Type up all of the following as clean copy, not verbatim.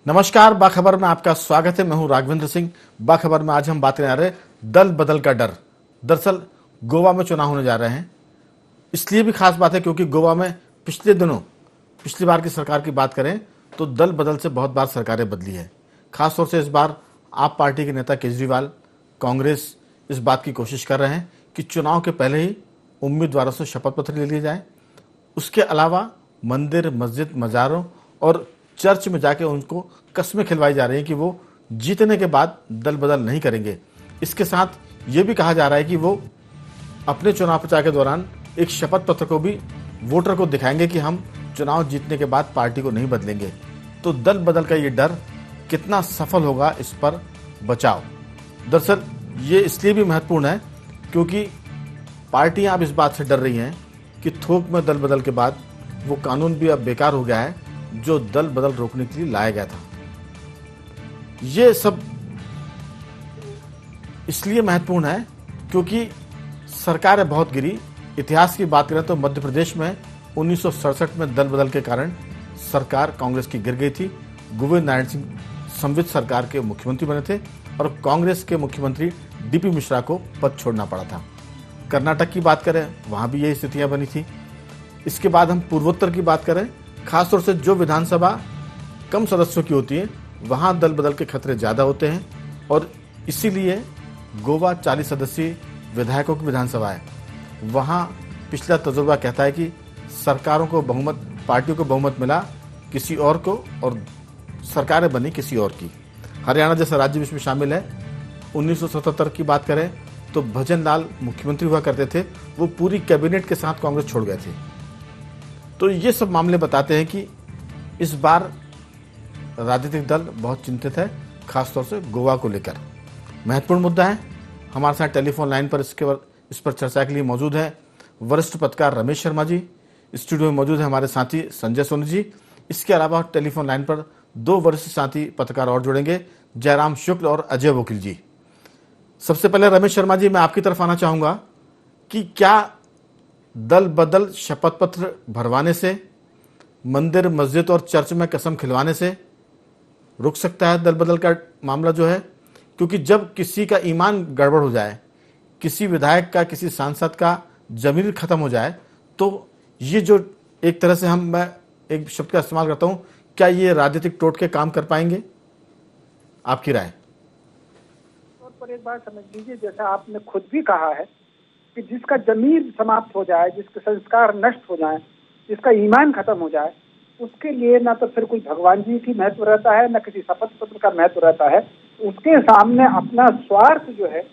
नमस्कार, बाखबर में आपका स्वागत है। मैं हूं राघवेंद्र सिंह। बाखबर में आज हम बात करने जा रहे हैं दल बदल का डर। दरअसल गोवा में चुनाव होने जा रहे हैं, इसलिए भी खास बात है क्योंकि गोवा में पिछले दिनों पिछली बार की सरकार की बात करें तो दल बदल से बहुत बार सरकारें बदली है। खासतौर से इस बार आप पार्टी के नेता केजरीवाल, कांग्रेस इस बात की कोशिश कर रहे हैं कि चुनाव के पहले ही उम्मीदवारों से शपथ पत्र ले लिए जाए। उसके अलावा मंदिर, मस्जिद, मज़ारों और चर्च में जाके उनको कस्में खिलवाई जा रही हैं कि वो जीतने के बाद दल बदल नहीं करेंगे। इसके साथ ये भी कहा जा रहा है कि वो अपने चुनाव प्रचार के दौरान एक शपथ पत्र को भी वोटर को दिखाएंगे कि हम चुनाव जीतने के बाद पार्टी को नहीं बदलेंगे। तो दल बदल का ये डर कितना सफल होगा, इस पर बचाव। दरअसल ये इसलिए भी महत्वपूर्ण है क्योंकि पार्टियां अब इस बात से डर रही हैं कि थोक में दल बदल के बाद वो कानून भी अब बेकार हो गया है जो दल बदल रोकने के लिए लाया गया था। ये सब इसलिए महत्वपूर्ण है क्योंकि सरकारें बहुत गिरी। इतिहास की बात करें तो मध्य प्रदेश में 1967 में दल बदल के कारण सरकार कांग्रेस की गिर गई थी। गोविंद नारायण सिंह संवित सरकार के मुख्यमंत्री बने थे और कांग्रेस के मुख्यमंत्री डीपी मिश्रा को पद छोड़ना पड़ा था। कर्नाटक की बात करें, वहां भी यही स्थितियां बनी थी। इसके बाद हम पूर्वोत्तर की बात करें, खासतौर से जो विधानसभा कम सदस्यों की होती है वहां दल बदल के खतरे ज़्यादा होते हैं और इसीलिए गोवा 40 सदस्यीय विधायकों की विधानसभा है। वहां पिछला तजुर्बा कहता है कि सरकारों को बहुमत, पार्टियों को बहुमत मिला किसी और को और सरकारें बनी किसी और की। हरियाणा जैसा राज्य इसमें शामिल है। 1977 की बात करें तो भजन लाल मुख्यमंत्री हुआ करते थे, वो पूरी कैबिनेट के साथ कांग्रेस छोड़ गए थे। तो ये सब मामले बताते हैं कि इस बार राजनीतिक दल बहुत चिंतित है, खासतौर से गोवा को लेकर। महत्वपूर्ण मुद्दा है। हमारे साथ टेलीफोन लाइन पर इस पर चर्चा के लिए मौजूद है वरिष्ठ पत्रकार रमेश शर्मा जी। स्टूडियो में मौजूद है हमारे साथी संजय सोनी जी। इसके अलावा टेलीफोन लाइन पर दो वरिष्ठ साथी पत्रकार और जुड़ेंगे, जयराम शुक्ल और अजय वकील जी। सबसे पहले रमेश शर्मा जी, मैं आपकी तरफ आना चाहूंगा कि क्या दल बदल शपथ पत्र भरवाने से, मंदिर, मस्जिद और चर्च में कसम खिलवाने से रुक सकता है दल बदल का मामला जो है? क्योंकि जब किसी का ईमान गड़बड़ हो जाए, किसी विधायक का, किसी सांसद का जमीर खत्म हो जाए, तो ये जो एक तरह से मैं एक शब्द का इस्तेमाल करता हूं, क्या ये राजनीतिक टोटके काम कर पाएंगे? आपकी राय? पर एक बात समझ लीजिए, जैसा आपने खुद भी कहा है कि जिसका जमीर समाप्त हो जाए, जिसके संस्कार नष्ट हो जाए, जिसका ईमान खत्म हो जाए, उसके लिए ना तो फिर कोई भगवान जी की महत्व रहता है, ना किसी शपथ पत्र का महत्व रहता है। उसके सामने अपना स्वार्थ जो है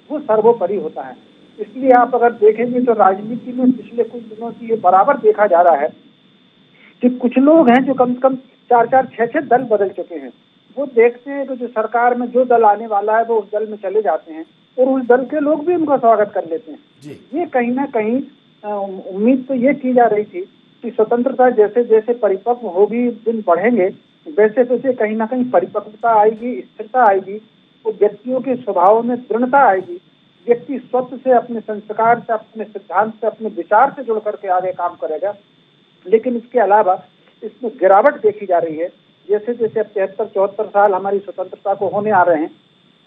वो सर्वोपरि होता है। इसलिए आप अगर देखेंगे तो राजनीति में पिछले कुछ दिनों से ये बराबर देखा जा रहा है कि कुछ लोग हैं जो कम से कम 4-4, 6-6 दल बदल चुके हैं। वो देखते हैं कि जो सरकार में जो दल आने वाला है वो उस दल में चले जाते हैं और उस दल के लोग भी उनका स्वागत कर लेते हैं जी। ये कहीं ना कहीं उम्मीद तो ये की जा रही थी कि स्वतंत्रता जैसे जैसे परिपक्व होगी, दिन बढ़ेंगे, वैसे वैसे कहीं ना कहीं परिपक्वता आएगी, स्थिरता आएगी, तो व्यक्तियों के स्वभाव में दृढ़ता आएगी। व्यक्ति स्वतः से, अपने संस्कार से, अपने सिद्धांत से, अपने विचार से जुड़ करके आगे काम करेगा। लेकिन इसके अलावा इसमें गिरावट देखी जा रही है। जैसे जैसे अब 73-74 साल हमारी स्वतंत्रता को होने आ रहे हैं,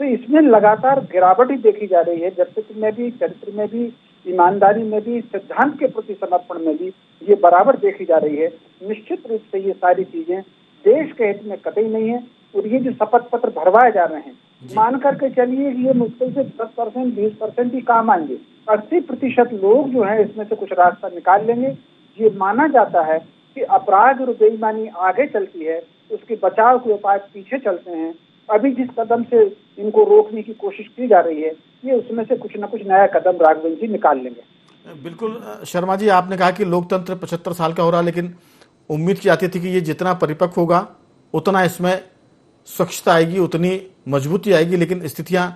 तो इसमें लगातार गिरावट ही देखी जा रही है। व्यक्तित्व में भी, चरित्र में भी, ईमानदारी में भी, सिद्धांत के प्रति समर्पण में भी ये बराबर देखी जा रही है। निश्चित रूप से ये सारी चीजें देश के हित में कतई नहीं है। और ये जो शपथ पत्र भरवाए जा रहे हैं, मान करके चलिए ये मुश्किल से 10%, 20% ही काम आएंगे। 80% लोग जो है इसमें से कुछ रास्ता निकाल लेंगे। ये माना जाता है कि अपराध और बेईमानी आगे चलती है, उसके बचाव के उपाय पीछे चलते हैं। अभी जिस कदम से इनको रोकने की कोशिश की जा रही है, ये उसमें से कुछ न कुछ नया कदम राघवेंद्र जी निकाल लेंगे। बिल्कुल शर्मा जी, आपने कहा कि लोकतंत्र 75 साल का हो रहा है, लेकिन उम्मीद की जाती थी कि ये जितना परिपक्व होगा उतना इसमें स्वच्छता आएगी, उतनी मजबूती आएगी। लेकिन स्थितियां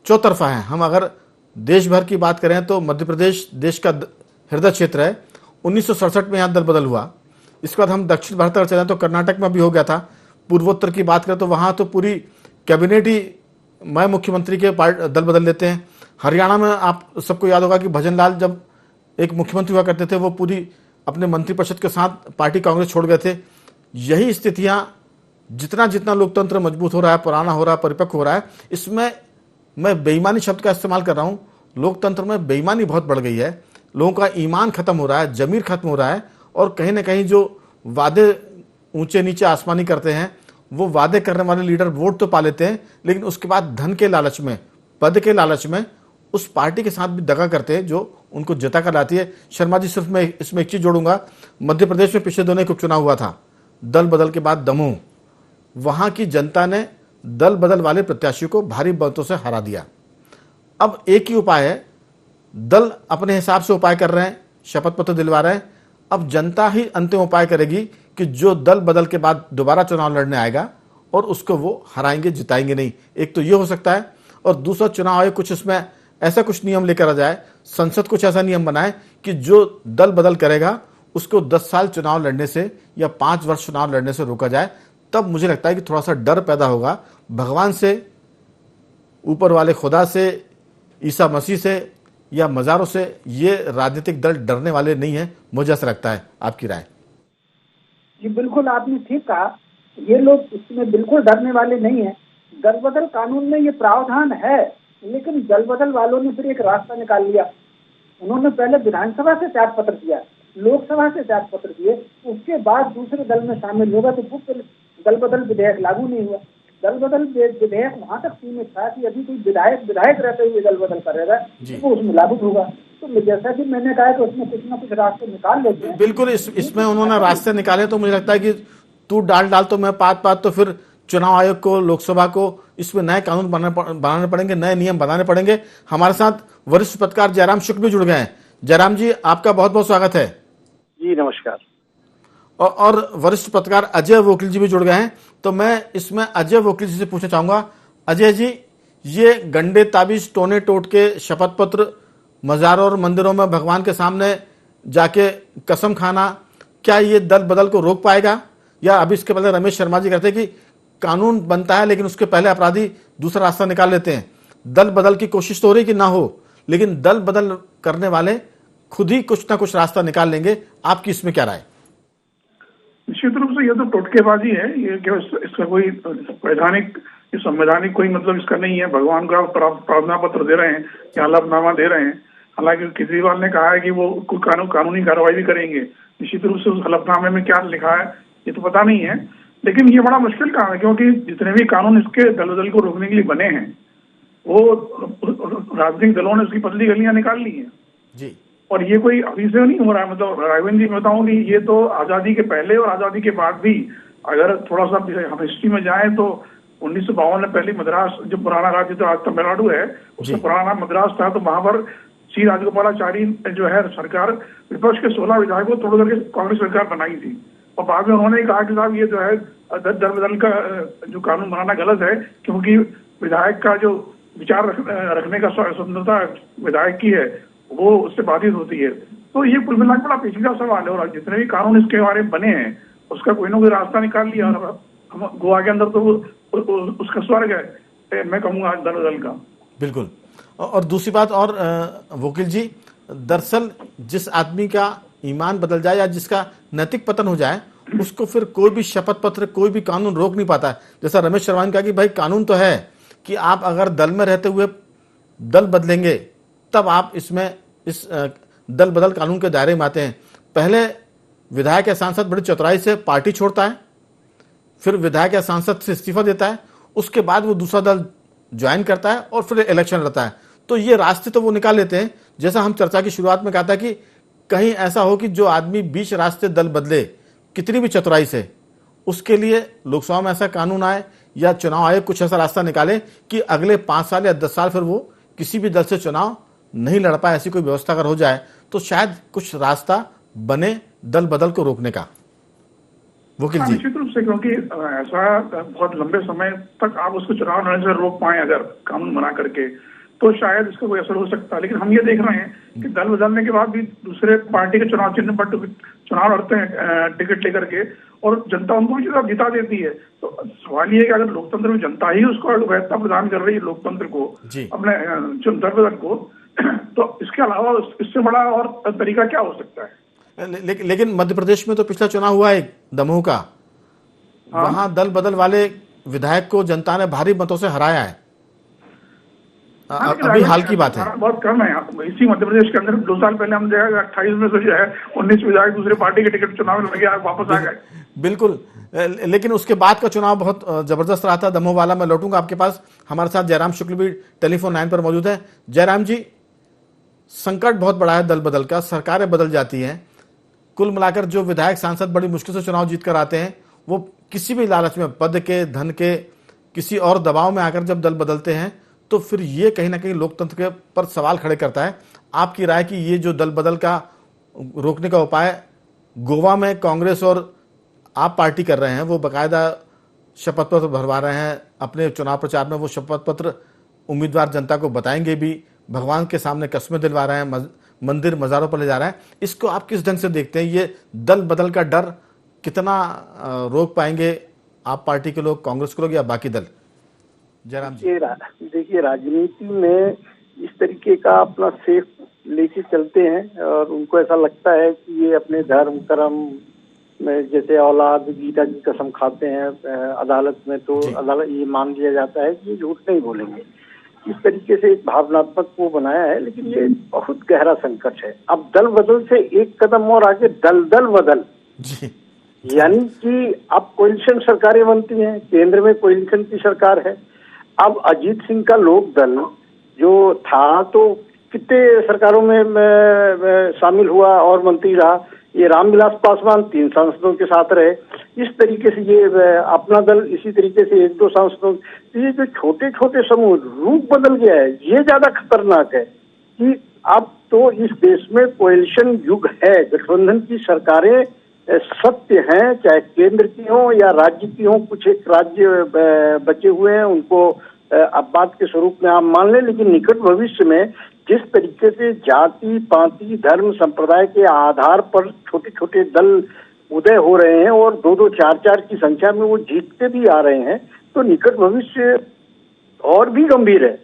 चौतरफा हैं। हम अगर देश भर की बात करें तो मध्य प्रदेश देश का हृदय क्षेत्र है। 1967 में यहाँ दल बदल हुआ। इसके बाद हम दक्षिण भारत अगर चलें तो कर्नाटक में भी हो गया था। पूर्वोत्तर की बात करें तो वहाँ तो पूरी कैबिनेट ही मैं मुख्यमंत्री के दल बदल लेते हैं। हरियाणा में आप सबको याद होगा कि भजन लाल जब एक मुख्यमंत्री हुआ करते थे, वो पूरी अपने मंत्रिपरिषद के साथ पार्टी कांग्रेस छोड़ गए थे। यही स्थितियां जितना जितना लोकतंत्र मजबूत हो रहा है, पुराना हो रहा है, परिपक्व हो रहा है, इसमें मैं बेईमानी शब्द का इस्तेमाल कर रहा हूं। लोकतंत्र में बेईमानी बहुत बढ़ गई है, लोगों का ईमान खत्म हो रहा है, जमीर खत्म हो रहा है, और कहीं ना कहीं जो वादे ऊंचे नीचे आसमानी करते हैं, वो वादे करने वाले लीडर वोट तो पा लेते हैं, लेकिन उसके बाद धन के लालच में, पद के लालच में उस पार्टी के साथ भी दगा करते हैं जो उनको जिता कर लाती है। शर्मा जी, सिर्फ मैं इसमें एक चीज जोड़ूंगा, मध्य प्रदेश में पिछले दिनों एक उपचुनाव हुआ था, दल बदल के बाद दमोह, वहां की जनता ने दल बदल वाले प्रत्याशी को भारी बहुमतों से हरा दिया। अब एक ही उपाय है, दल अपने हिसाब से उपाय कर रहे हैं, शपथ पत्र दिलवा रहे हैं, अब जनता ही अंतिम उपाय करेगी कि जो दल बदल के बाद दोबारा चुनाव लड़ने आएगा और उसको वो हराएंगे, जिताएंगे नहीं। एक तो ये हो सकता है, और दूसरा चुनाव आयोग कुछ इसमें ऐसा कुछ नियम लेकर आ जाए, संसद कुछ ऐसा नियम बनाए कि जो दल बदल करेगा उसको 10 साल चुनाव लड़ने से या 5 वर्ष चुनाव लड़ने से रोका जाए। तब मुझे लगता है कि थोड़ा सा डर पैदा होगा। भगवान से, ऊपर वाले खुदा से, ईसा मसीह से या मज़ारों से ये राजनीतिक दल डरने वाले नहीं है, मुझे ऐसा लगता है। आपकी राय? जी बिल्कुल, आपने ठीक कहा, ये लोग इसमें बिल्कुल डरने वाले नहीं है। दल बदल कानून में ये प्रावधान है, लेकिन दल बदल वालों ने फिर एक रास्ता निकाल लिया। उन्होंने पहले विधानसभा से त्याग पत्र दिया, लोकसभा से त्याग पत्र दिए, उसके बाद दूसरे दल में शामिल होगा तो वो फिर दल बदल विधेयक लागू नहीं हुआ। दल बदल विधेयक वहां तक सीमित था कि अभी कोई विधायक रहते हुए दल बदल करेगा तो वो उसमें लागू होगा। तो जैसा कि मैंने कहा कि उसमें कुछ ना कुछ रास्ते निकाल लेते हैं। बिल्कुल, इसमें उन्होंने रास्ते निकाले, तो मुझे लगता है कि तू डाल तो मैं पात, तो फिर चुनाव आयोग को, लोकसभा को इसमें नए कानून बनाने पड़ेंगे, नए नियम बनाने पड़ेंगे। हमारे साथ वरिष्ठ पत्रकार जयराम शुक्ल भी जुड़ गए हैं। जयराम जी, आपका बहुत बहुत स्वागत है। जी नमस्कार। और वरिष्ठ पत्रकार अजय वोकिल जी भी जुड़ गए हैं। तो मैं इसमें अजय वोकिल जी से पूछना चाहूंगा, अजय जी, ये गंडे ताबीज टोने टोट के शपथ पत्र, मज़ारों और मंदिरों में भगवान के सामने जाके कसम खाना, क्या ये दल बदल को रोक पाएगा? या अभी इसके पहले रमेश शर्मा जी कहते हैं कि कानून बनता है लेकिन उसके पहले अपराधी दूसरा रास्ता निकाल लेते हैं। दल बदल की कोशिश तो हो रही कि ना हो, लेकिन दल बदल करने वाले खुद ही कुछ ना कुछ रास्ता निकाल लेंगे। आपकी इसमें क्या राय? निश्चित रूप से ये तो टोटकेबाजी है। ये क्या इसका कोई वैधानिक, संवैधानिक कोई मतलब इसका नहीं है। भगवान को आप प्रार्थना पत्र दे रहे हैं या हलफनामा दे रहे हैं। हालांकि केजरीवाल ने कहा है कि वो कानूनी कार्रवाई भी करेंगे। निश्चित रूप से उस हलफनामे में क्या लिखा है ये तो पता नहीं है, लेकिन ये बड़ा मुश्किल काम है, क्योंकि जितने भी कानून इसके दल बदल को रोकने के लिए बने हैं वो राजनीतिक दलों ने उसकी पतली गलियां निकाल ली हैं जी। और ये कोई अभी से नहीं हो रहा है। मतलब राघवेंद्र जी, मैं बताऊं कि ये तो आजादी के पहले और आजादी के बाद भी, अगर थोड़ा सा हम हिस्ट्री में जाएं तो 1952 में पहले मद्रास, जो पुराना राज्य तो आज तमिलनाडु है, उसका पुराना मद्रास था, तो वहां पर सी राजगोपालाचारी जो है सरकार, विपक्ष के 16 विधायकों को तोड़ करके कांग्रेस सरकार बनाई थी। और बाद में उन्होंने कहा कि साहब ये जो है दल बदल का जो कानून बनाना गलत है, क्योंकि विधायक का जो विचार रखने का स्वतंत्रता विधायक की है वो उससे बाधित होती है। तो ये कुल मिलाकर बड़ा पेचीदा सवाल है, और जितने भी कानून इसके बारे में बने हैं उसका कोई ना कोई रास्ता निकाल लिया। हम गोवा के अंदर तो उसका स्वर्ग है, मैं कहूँगा दल बदल का। बिल्कुल। और दूसरी बात और वकील जी, दरअसल जिस आदमी का ईमान बदल जाए या जिसका नैतिक पतन हो जाए, उसको फिर कोई भी शपथ पत्र, कोई भी कानून रोक नहीं पाता है। जैसा रमेश शर्मा ने कहा कि भाई कानून तो है कि आप अगर दल में रहते हुए दल बदलेंगे तब आप इसमें इस दल बदल कानून के दायरे में आते हैं। पहले विधायक या सांसद बड़ी चतुराई से पार्टी छोड़ता है, फिर विधायक या सांसद से इस्तीफा देता है, उसके बाद वो दूसरा दल ज्वाइन करता है और फिर इलेक्शन लड़ता है। तो ये रास्ते तो वो निकाल लेते हैं। जैसा हम चर्चा की शुरुआत में कहा था कि कहीं ऐसा हो कि जो आदमी बीच रास्ते दल बदले कितनी भी चतुराई से, उसके लिए लोकसभा में ऐसा कानून आए या चुनाव आयोग कुछ ऐसा रास्ता निकाले कि अगले 5 साल या 10 साल फिर वो किसी भी दल से चुनाव नहीं लड़ पाए। ऐसी कोई व्यवस्था अगर हो जाए तो शायद कुछ रास्ता बने दल बदल को रोकने का। वकील जी, निश्चित रूप से, क्योंकि ऐसा बहुत लंबे समय तक आप उसको चुनाव लड़ने से रोक पाए अगर कानून बना करके, तो शायद इसका कोई असर हो सकता है। लेकिन हम ये देख रहे हैं कि दल बदलने के बाद भी दूसरे पार्टी के चुनाव चिन्ह पर चुनाव लड़ते हैं टिकट लेकर के, और जनता उनको भी जिता देती है। तो सवाल ये है कि अगर लोकतंत्र में जनता ही उसको वैधता प्रदान कर रही है लोकतंत्र को, अपने दल बदल को, तो इसके अलावा इससे बड़ा और तरीका क्या हो सकता है? लेकिन मध्य प्रदेश में तो पिछला चुनाव हुआ है दमोह का, वहां दल बदल वाले विधायक को जनता ने भारी मतों से हराया है। अभी हाल की बात है, बहुत कम है। इसी मध्य प्रदेश के अंदर 2 साल पहले हम देखा 28 में से जो है 19 विधायक दूसरे पार्टी के टिकट चुनाव में लगे, वापस आ गए। बिल्कुल, लेकिन उसके बाद का चुनाव बहुत जबरदस्त रहा था। दमोह वाला मैं लौटूंगा आपके पास। हमारे साथ जयराम शुक्ल भी टेलीफोन लाइन पर मौजूद है। जयराम जी, संकट बहुत बड़ा है दल बदल का, सरकारें बदल जाती हैं। कुल मिलाकर जो विधायक सांसद बड़ी मुश्किल से चुनाव जीत कर आते हैं, वो किसी भी लालच में, पद के, धन के, किसी और दबाव में आकर जब दल बदलते हैं तो फिर ये कहीं ना कहीं लोकतंत्र के पर सवाल खड़े करता है। आपकी राय कि ये जो दल बदल का रोकने का उपाय गोवा में कांग्रेस और आप पार्टी कर रहे हैं, वो बाकायदा शपथ पत्र भरवा रहे हैं अपने चुनाव प्रचार में, वो शपथ पत्र उम्मीदवार जनता को बताएंगे भी, भगवान के सामने कस्में दिलवा रहे हैं, मंदिर मज़ारों पर ले जा रहे हैं, इसको आप किस ढंग से देखते हैं? ये दल बदल का डर कितना रोक पाएंगे आप पार्टी के लोग, कांग्रेस के लोग या बाकी दल? जयराम जी, देखिए, राजनीति में इस तरीके का अपना सेफ लेके चलते हैं और उनको ऐसा लगता है कि ये अपने धर्म कर्म में, जैसे औलाद गीता की कसम खाते हैं अदालत में, तो अदालत ये मान लिया जाता है कि ये झूठ नहीं बोलेंगे। इस तरीके से एक भावनात्मक वो बनाया है, लेकिन ये बहुत गहरा संकट है। अब दल बदल से एक कदम और आगे दल बदल जी, यानी कि अब कोalition सरकारें बनती हैं, केंद्र में कोalition की सरकार है। अब अजीत सिंह का लोक दल जो था तो कितने सरकारों में शामिल हुआ और मंत्री रहा। ये रामविलास पासवान 3 सांसदों के साथ रहे। इस तरीके से ये अपना दल इसी तरीके से 1-2 सांसदों, ये जो छोटे छोटे समूह रूप बदल गया है, ये ज्यादा खतरनाक है कि अब तो इस देश में कोalition युग है। गठबंधन की सरकारें सत्य हैं, चाहे केंद्र की हो या राज्य की हो। कुछ एक राज्य बचे हुए हैं, उनको अपवाद के स्वरूप में आप मान लें, लेकिन निकट भविष्य में जिस तरीके से जाति पाति धर्म संप्रदाय के आधार पर छोटे छोटे दल उदय हो रहे हैं और 2-2 4-4 की संख्या में वो जीतते भी आ रहे हैं, तो निकट भविष्य और भी गंभीर है।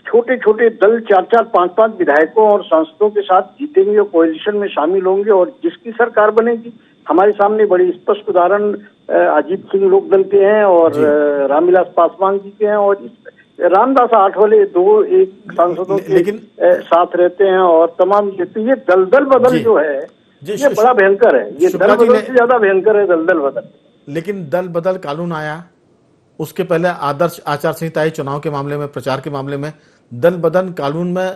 छोटे छोटे दल 4-4 5-5 विधायकों और सांसदों के साथ जीतेंगे और कोalition में शामिल होंगे और जिसकी सरकार बनेगी, हमारे सामने बड़ी स्पष्ट उदाहरण अजीत सिंह लोक दल के हैं और रामविलास पासवान जी के हैं और रामदास आठवले 2-1 सांसदों के लेकिन साथ रहते हैं और तमाम ये दल बदल जो है ये बड़ा भयंकर है। ये दल बदल से ज्यादा भयंकर है दल बदल। लेकिन दल बदल कानून आया, उसके पहले आदर्श आचार संहिता आई चुनाव के मामले में, प्रचार के मामले में। दल बदल कानून में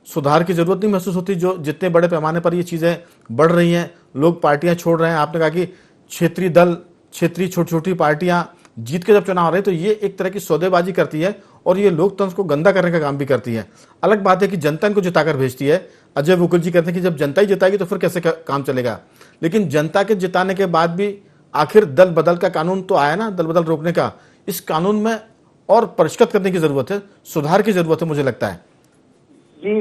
सुधार की जरूरत नहीं महसूस होती? जो जितने बड़े पैमाने पर ये चीजें बढ़ रही हैं, लोग पार्टियां छोड़ रहे हैं। आपने कहा कि क्षेत्रीय दल, क्षेत्रीय छोटी छोटी पार्टियां जीत के जब चुनाव आ रहे, तो ये एक तरह की सौदेबाजी करती है और ये लोकतंत्र को गंदा करने का काम भी करती है। अलग बात है कि जनता इनको जिताकर भेजती है। अजय वकुल जी कहते हैं कि जब जनता ही जिताएगी तो फिर कैसे काम चलेगा। लेकिन जनता के जिताने के बाद भी आखिर दल बदल का कानून तो आया ना, दल बदल रोकने का। इस कानून में और परिष्कृत करने की जरूरत है, सुधार की जरूरत है, मुझे लगता है। जी,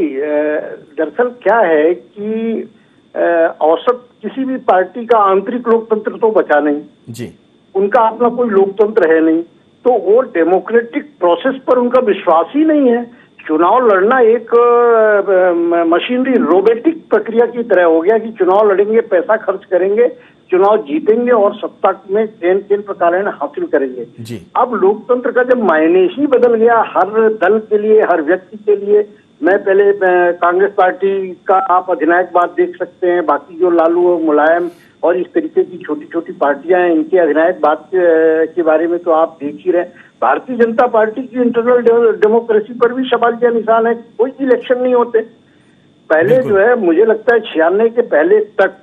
दरअसल क्या है कि औसत किसी भी पार्टी का आंतरिक लोकतंत्र तो बचा नहीं जी, उनका अपना कोई लोकतंत्र है नहीं, तो वो डेमोक्रेटिक प्रोसेस पर उनका विश्वास ही नहीं है। चुनाव लड़ना एक मशीनरी रोबोटिक प्रक्रिया की तरह हो गया कि चुनाव लड़ेंगे, पैसा खर्च करेंगे, चुनाव जीतेंगे और सत्ता में केन प्रकार हासिल करेंगे जी। अब लोकतंत्र का जब मायने ही बदल गया हर दल के लिए, हर व्यक्ति के लिए। मैं पहले कांग्रेस पार्टी का आप अधिनायकवाद देख सकते हैं, बाकी जो लालू मुलायम और इस तरीके की छोटी छोटी पार्टियां हैं, इनके अधिनायकवाद के बारे में तो आप देख ही रहे। भारतीय जनता पार्टी की इंटरनल डेमोक्रेसी पर भी सवाल का निशान है। कोई इलेक्शन नहीं होते। पहले जो है मुझे लगता है 96 के पहले तक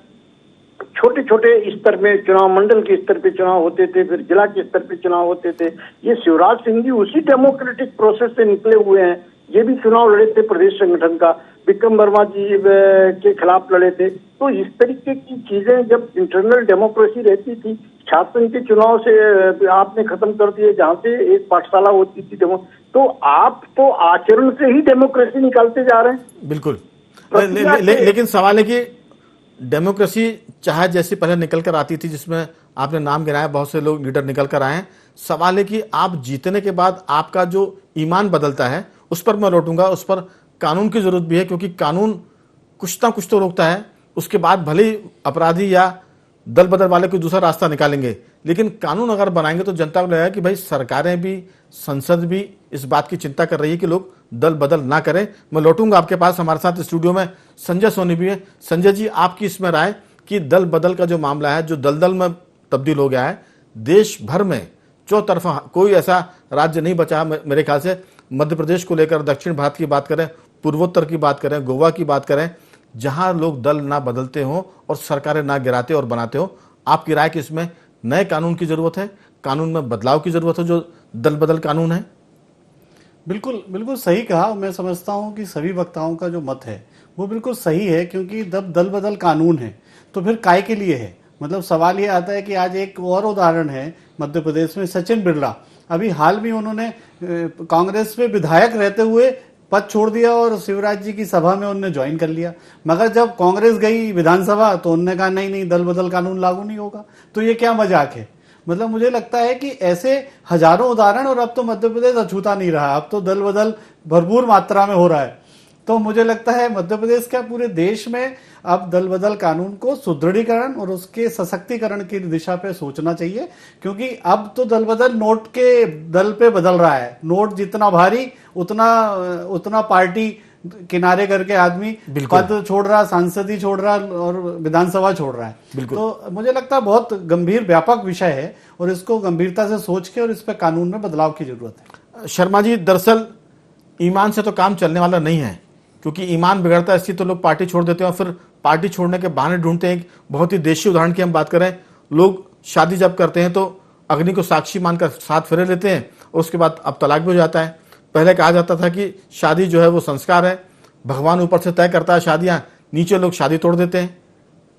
छोटे छोटे स्तर में चुनाव, मंडल के स्तर पे चुनाव होते थे, फिर जिला के स्तर पे चुनाव होते थे। ये शिवराज सिंह जी उसी डेमोक्रेटिक प्रोसेस से निकले हुए हैं। ये भी चुनाव लड़े थे प्रदेश संगठन का, विक्रम वर्मा जी के खिलाफ लड़े थे। तो इस तरीके की चीजें जब इंटरनल डेमोक्रेसी रहती थी, छात्र संघ के चुनाव से आपने खत्म कर दिए, जहाँ से एक पाठशाला होती थी तो आप तो आचरण से ही डेमोक्रेसी निकालते जा रहे हैं। बिल्कुल। लेकिन सवाल है कि डेमोक्रेसी चाहे जैसी पहले निकल कर आती थी, जिसमें आपने नाम गिनाया, बहुत से लोग लीडर निकल कर आए हैं। सवाल है कि आप जीतने के बाद आपका जो ईमान बदलता है, उस पर मैं लौटूंगा। उस पर कानून की जरूरत भी है, क्योंकि कानून कुछ ना कुछ तो रोकता है। उसके बाद भले ही अपराधी या दल बदल वाले कोई दूसरा रास्ता निकालेंगे। लेकिन कानून अगर बनाएंगे तो जनता को लगेगा कि भाई सरकारें भी, संसद भी इस बात की चिंता कर रही है कि लोग दल बदल ना करें। मैं लौटूंगा आपके पास, हमारे साथ स्टूडियो में संजय सोनी भी है। संजय जी, आपकी इसमें राय कि दल बदल का जो मामला है, जो दलदल में तब्दील हो गया है, देश भर में चौतरफा कोई ऐसा राज्य नहीं बचा मेरे ख्याल से, मध्य प्रदेश को लेकर, दक्षिण भारत की बात करें, पूर्वोत्तर की बात करें, गोवा की बात करें, जहां लोग दल ना बदलते हो और सरकारें ना गिराते और बनाते हो। आपकी राय कि इसमें नए कानून की जरूरत है, कानून में बदलाव की जरूरत है, जो दल बदल कानून है? बिल्कुल बिल्कुल सही कहा। मैं समझता हूं कि सभी वक्ताओं का जो मत है वो बिल्कुल सही है, क्योंकि जब दल बदल कानून है तो फिर काय के लिए है। मतलब सवाल ये आता है कि आज एक और उदाहरण है मध्य प्रदेश में, सचिन बिरला, अभी हाल में उन्होंने कांग्रेस में विधायक रहते हुए पद छोड़ दिया और शिवराज जी की सभा में उन्होंने ज्वाइन कर लिया, मगर जब कांग्रेस गई विधानसभा तो उन्होंने कहा नहीं नहीं, दल बदल कानून लागू नहीं होगा। तो ये क्या मजाक है? मतलब मुझे लगता है कि ऐसे हजारों उदाहरण, और अब तो मध्य प्रदेश अछूता नहीं रहा, अब तो दल बदल भरपूर मात्रा में हो रहा है। तो मुझे लगता है मध्य प्रदेश क्या पूरे देश में अब दल बदल कानून को सुदृढ़ीकरण और उसके सशक्तिकरण की दिशा पे सोचना चाहिए, क्योंकि अब तो दल बदल नोट के दल पे बदल रहा है। नोट जितना भारी उतना पार्टी किनारे करके आदमी पद छोड़ रहा, सांसदी छोड़ रहा और विधानसभा छोड़ रहा है। तो मुझे लगता है बहुत गंभीर व्यापक विषय है और इसको गंभीरता से सोच के और इस पे कानून में बदलाव की जरूरत है। शर्मा जी, दरअसल ईमान से तो काम चलने वाला नहीं है, क्योंकि ईमान बिगड़ता है इसलिए तो लोग पार्टी छोड़ देते हैं और फिर पार्टी छोड़ने के बहाने ढूंढते हैं। बहुत ही देशी उदाहरण की हम बात करें, लोग शादी जब करते हैं तो अग्नि को साक्षी मानकर 7 फेरे लेते हैं और उसके बाद अब तलाक भी हो जाता है। पहले कहा जाता था कि शादी जो है वो संस्कार है, भगवान ऊपर से तय करता है शादियां, नीचे लोग शादी तोड़ देते हैं।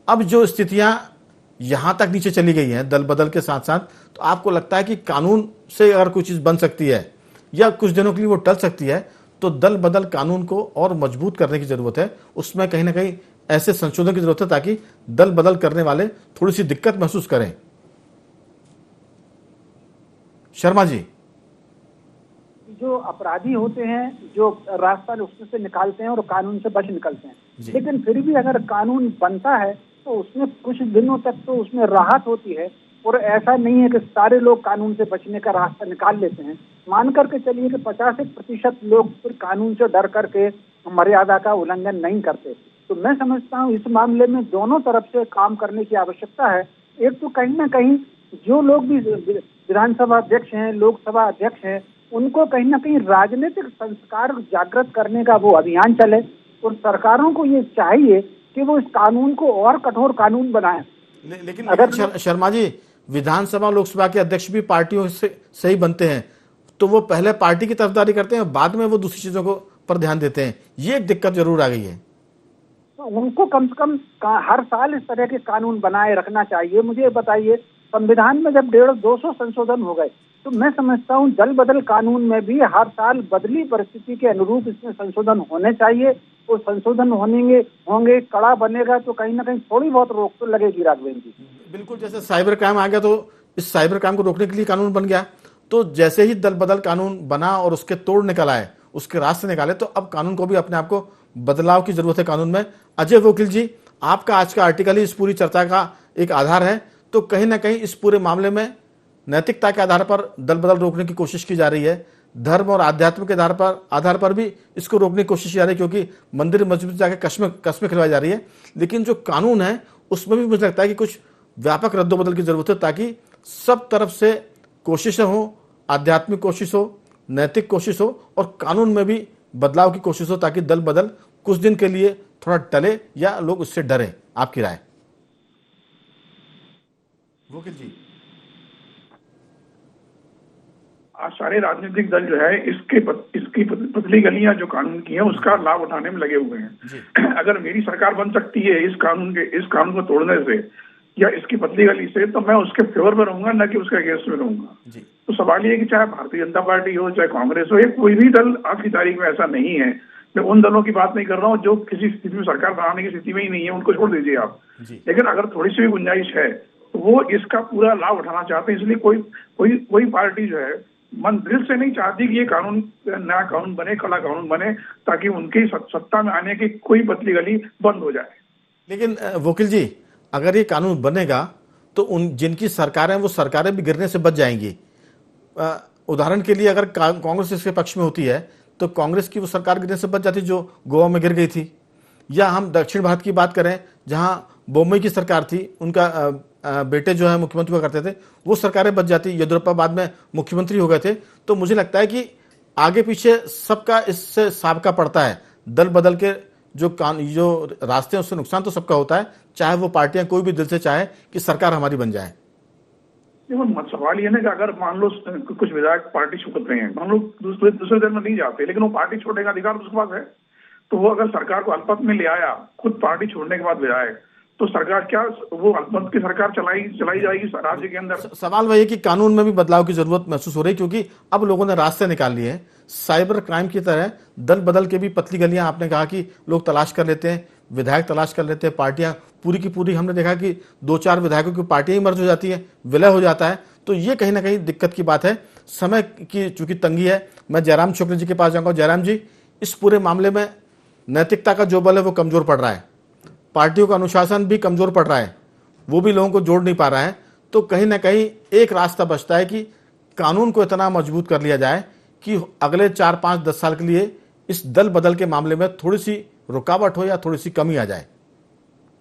अब जो स्थितियां यहां तक नीचे चली गई हैं दल बदल के साथ साथ, तो आपको लगता है कि कानून से अगर कोई चीज बन सकती है या कुछ दिनों के लिए वो टल सकती है, तो दल बदल कानून को और मजबूत करने की जरूरत है। उसमें कहीं ना कहीं ऐसे संशोधन की जरूरत है ताकि दल बदल करने वाले थोड़ी सी दिक्कत महसूस करें। शर्मा जी, जो अपराधी होते हैं, जो रास्ता उससे निकालते हैं और कानून से बच निकलते हैं, लेकिन फिर भी अगर कानून बनता है तो उसमें कुछ दिनों तक तो उसमें राहत होती है, और ऐसा नहीं है कि सारे लोग कानून से बचने का रास्ता निकाल लेते हैं। मान करके चलिए कि 85% लोग फिर कानून से डर करके मर्यादा का उल्लंघन नहीं करते। तो मैं समझता हूँ इस मामले में दोनों तरफ से काम करने की आवश्यकता है। एक तो कहीं ना कहीं जो लोग भी विधानसभा अध्यक्ष हैं, लोकसभा अध्यक्ष हैं, उनको कहीं ना कहीं राजनीतिक संस्कार जागृत करने का वो अभियान चले, और सरकारों को ये चाहिए कि वो इस कानून को और कठोर कानून बनाए। लेकिन अगर शर्मा जी, विधानसभा लोकसभा के अध्यक्ष भी पार्टियों से सही बनते हैं तो वो पहले पार्टी की तरफदारी करते हैं, बाद में वो दूसरी चीजों को पर ध्यान देते हैं। ये एक दिक्कत जरूर आ गई है। तो उनको कम से कम हर साल इस तरह के कानून बनाए रखना चाहिए। मुझे बताइए, संविधान में जब 150-200 संशोधन हो गए, तो मैं समझता हूँ दल बदल कानून में भी हर साल बदली परिस्थिति के अनुरूप इसमें संशोधन होने चाहिए, और संशोधन होंगे कड़ा बनेगा तो कहीं ना कहीं थोड़ी बहुत रोक तो लगेगी। राघवेंद्र जी, बिल्कुल, जैसे साइबर क्राइम आ गया तो इस साइबर क्राइम को रोकने के लिए कानून बन गया, तो जैसे ही दल बदल कानून बना और उसके तोड़ निकल आए, उसके रास्ते निकाले, तो अब कानून को भी अपने आप को बदलाव की जरूरत है कानून में। अजय वकील जी, आपका आज का आर्टिकल ही इस पूरी चर्चा का एक आधार है, तो कहीं ना कहीं इस पूरे मामले में नैतिकता के आधार पर दल बदल रोकने की कोशिश की जा रही है, धर्म और आध्यात्म के आधार पर भी इसको रोकने की कोशिश की जा रही है, क्योंकि मंदिर मस्जिद जाकर कस्में खिलवाई जा रही है। लेकिन जो कानून है उसमें भी मुझे लगता है कि कुछ व्यापक रद्दोबदल की जरूरत है, ताकि सब तरफ से कोशिशें हो, आध्यात्मिक कोशिश हो, नैतिक कोशिश हो और कानून में भी बदलाव की कोशिश हो, ताकि दल बदल कुछ दिन के लिए थोड़ा टले या लोग उससे डरे। आपकी राय? वकील जी, आज सारे राजनीतिक दल जो है इसकी पतली गलियां जो कानून की हैं उसका लाभ उठाने में लगे हुए हैं। अगर मेरी सरकार बन सकती है इस कानून को तोड़ने से या इसकी पतली गली से, तो मैं उसके फेवर में रहूंगा, न कि उसके अगेंस्ट में रहूंगा। तो सवाल ये कि चाहे भारतीय जनता पार्टी हो, चाहे कांग्रेस हो, या कोई भी दल आज की तारीख में ऐसा नहीं है। मैं उन दलों की बात नहीं कर रहा हूँ जो किसी स्थिति में सरकार बनाने की स्थिति में ही नहीं है, उनको छोड़ दीजिए आप। लेकिन अगर थोड़ी सी भी गुंजाइश है तो वो इसका पूरा लाभ उठाना चाहते हैं। इसलिए कोई पार्टी जो है मन दिल से नहीं चाहती कि ये कानून नया कानून बने, कड़ा कानून बने, ताकि उनकी सत्ता में आने की कोई पतली गली बंद हो जाए। लेकिन वकील जी, अगर ये कानून बनेगा तो उन जिनकी सरकारें वो सरकारें भी गिरने से बच जाएंगी। उदाहरण के लिए अगर कांग्रेस इसके पक्ष में होती है तो कांग्रेस की वो सरकार गिरने से बच जाती जो गोवा में गिर गई थी। या हम दक्षिण भारत की बात करें जहां बोम्बई की सरकार थी, उनका बेटे जो है मुख्यमंत्री हुआ करते थे, वो सरकारें बच जाती। येदियुरप्पा बाद में मुख्यमंत्री हो गए थे। तो मुझे लगता है कि आगे पीछे सबका इससे साबका पड़ता है। दल बदल के जो रास्ते हैं उससे नुकसान तो सबका होता है, चाहे वो पार्टियां कोई भी दिल से चाहे कि सरकार हमारी बन जाए। देखो सवाल ये ना कि अगर मान लो कुछ विधायक पार्टी छोड़ रहे हैं, मान लो दूसरे दल में नहीं जाते, लेकिन वो पार्टी छोड़ने का अधिकार उसके पास है, तो वो अगर सरकार को अल्पमत में ले आया खुद पार्टी छोड़ने के बाद विधायक, तो सरकार क्या वो अल्पमत की सरकार चलाई जाएगी राज्य के अंदर? सवाल वही है कि कानून में भी बदलाव की जरूरत महसूस हो रही है, क्योंकि अब लोगों ने रास्ते निकाल लिए हैं। साइबर क्राइम की तरह दल बदल के भी पतली गलियां आपने कहा कि लोग तलाश कर लेते हैं, विधायक तलाश कर लेते हैं, पार्टियां पूरी की पूरी, हमने देखा कि 2-4 विधायकों की पार्टियां ही मर्ज हो जाती है, विलय हो जाता है। तो ये कहीं ना कहीं दिक्कत की बात है। समय की चूंकि तंगी है, मैं जयराम शुक्ल जी के पास जाऊंगा। जयराम जी, इस पूरे मामले में नैतिकता का जो बल है वो कमजोर पड़ रहा है, पार्टियों का अनुशासन भी कमजोर पड़ रहा है, वो भी लोगों को जोड़ नहीं पा रहा है। तो कहीं ना कहीं एक रास्ता बचता है कि कानून को इतना मजबूत कर लिया जाए कि अगले 4, 5, 10 साल के लिए इस दल बदल के मामले में थोड़ी सी रुकावट हो या थोड़ी सी कमी आ जाए।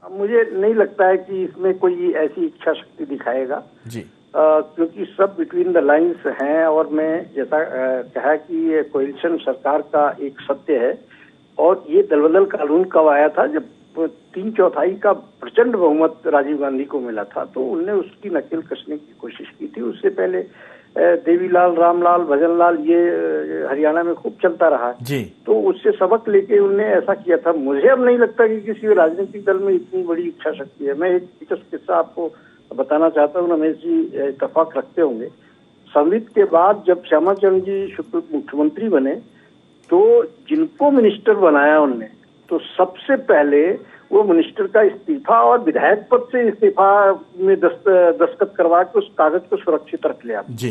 मुझे नहीं लगता है कि इसमें कोई ऐसी इच्छा शक्ति दिखाएगा जी, क्योंकि सब बिटवीन द लाइंस हैं। और मैं जैसा कहा कि ये कोएलिशन सरकार का एक सत्य है, और ये दल बदल कानून कब आया था? जब 3/4 का प्रचंड बहुमत राजीव गांधी को मिला था, तो उनने उसकी नकेल कसने की कोशिश की थी। उससे पहले देवीलाल, रामलाल, भजनलाल, ये हरियाणा में खूब चलता रहा जी। तो उससे सबक लेके उन्होंने ऐसा किया था। मुझे अब नहीं लगता कि किसी राजनीतिक दल में इतनी बड़ी इच्छा शक्ति है। मैं एक दिलचस्प किस्सा आपको बताना चाहता हूँ, रमेश जी इत्तेफाक रखते होंगे। संवित के बाद जब श्यामा चरण जी शुक्ल मुख्यमंत्री बने, तो जिनको मिनिस्टर बनाया उनने, तो सबसे पहले वो मिनिस्टर का इस्तीफा और विधायक पद से इस्तीफा में दस्तखत करवा के उस कागज को सुरक्षित रख लिया जी।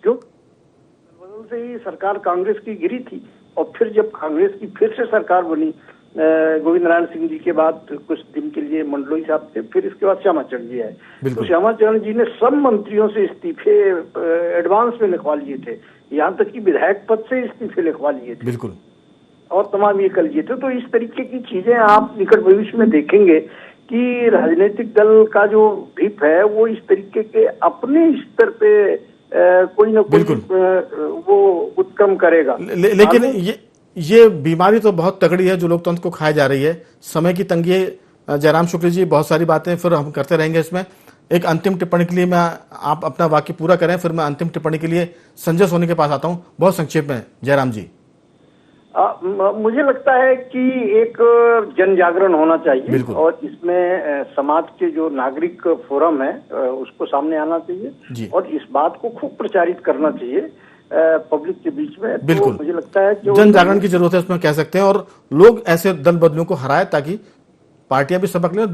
क्यों? बदल से ही सरकार कांग्रेस की गिरी थी, और फिर जब कांग्रेस की फिर से सरकार बनी, गोविंद नारायण सिंह जी के बाद कुछ दिन के लिए मंडलोई साहब थे, फिर इसके बाद श्यामा चरण जी आए, तो श्यामा चरण जी ने सब मंत्रियों से इस्तीफे एडवांस में लिखवा लिए थे, यहाँ तक कि विधायक पद से इस्तीफे लिखवा लिए थे। बिल्कुल। और तमाम ये कर लिए थे। तो इस तरीके की चीजें आप निकट भविष्य में देखेंगे कि राजनीतिक दल का जो व्हिप है वो इस तरीके के अपने स्तर पे कोई ना कोई वो उत्क्रम करेगा। लेकिन ये बीमारी तो बहुत तगड़ी है जो लोकतंत्र को खाए जा रही है। समय की तंगी है। जयराम शुक्ल जी, बहुत सारी बातें फिर हम करते रहेंगे। इसमें एक अंतिम टिप्पणी के लिए मैं, आप अपना वाक्य पूरा करें, फिर मैं अंतिम टिप्पणी के लिए संजय सोनी के पास आता हूं। बहुत संक्षेप में जयराम जी। मुझे लगता है कि एक जन जागरण होना चाहिए, और इसमें समाज के जो नागरिक फोरम है उसको सामने आना चाहिए, और इस बात को खूब प्रचारित करना चाहिए पब्लिक के बीच में। तो मुझे लगता है कि जन जागरण की जरूरत है, इसमें कह सकते हैं, और लोग ऐसे दल बदलू को हराए ताकि पार्टियां भी सबक लें और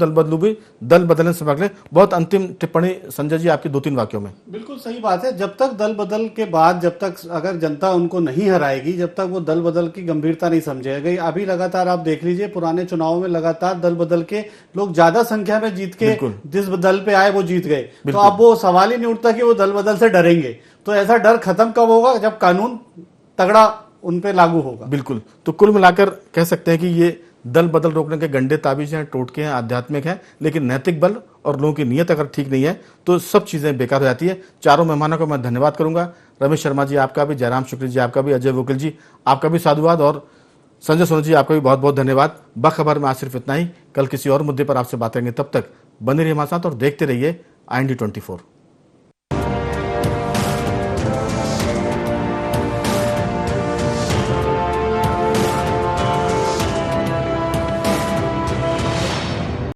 दल बदलने सबक लें। बहुत अंतिम टिप्पणी संजय जी आपकी 2-3 वाक्यों में। बिल्कुल सही बात है। जब तक दल बदल के बाद, जब तक अगर जनता उनको नहीं हराएगी, जब तक वो दल बदल की गंभीरता नहीं समझेगी। अभी लगातार आप देख लीजिए, पुराने चुनावों में लगातार दल बदल के लोग ज्यादा संख्या में जीत के जिस दल पे आए वो जीत गए। तो अब वो सवाल ही नहीं उठता कि वो दल बदल से डरेंगे। तो ऐसा डर खत्म कब होगा? जब कानून तगड़ा उन पे लागू होगा। बिल्कुल। तो कुल मिलाकर कह सकते हैं कि ये दल बदल रोकने के गंडे ताबीज हैं, टोटके हैं, आध्यात्मिक हैं, लेकिन नैतिक बल और लोगों की नीयत अगर ठीक नहीं है तो सब चीजें बेकार हो जाती है। चारों मेहमानों को मैं धन्यवाद करूंगा। रमेश शर्मा जी आपका भी, जयराम शुक्ल जी आपका भी, अजय वकील जी आपका भी साधुवाद, और संजय सोनी जी आपका भी बहुत बहुत धन्यवाद। बखबर में आज सिर्फ इतना ही। कल किसी और मुद्दे पर आपसे बात करेंगे। तब तक बने रहिए हमारे साथ और देखते रहिए IND24।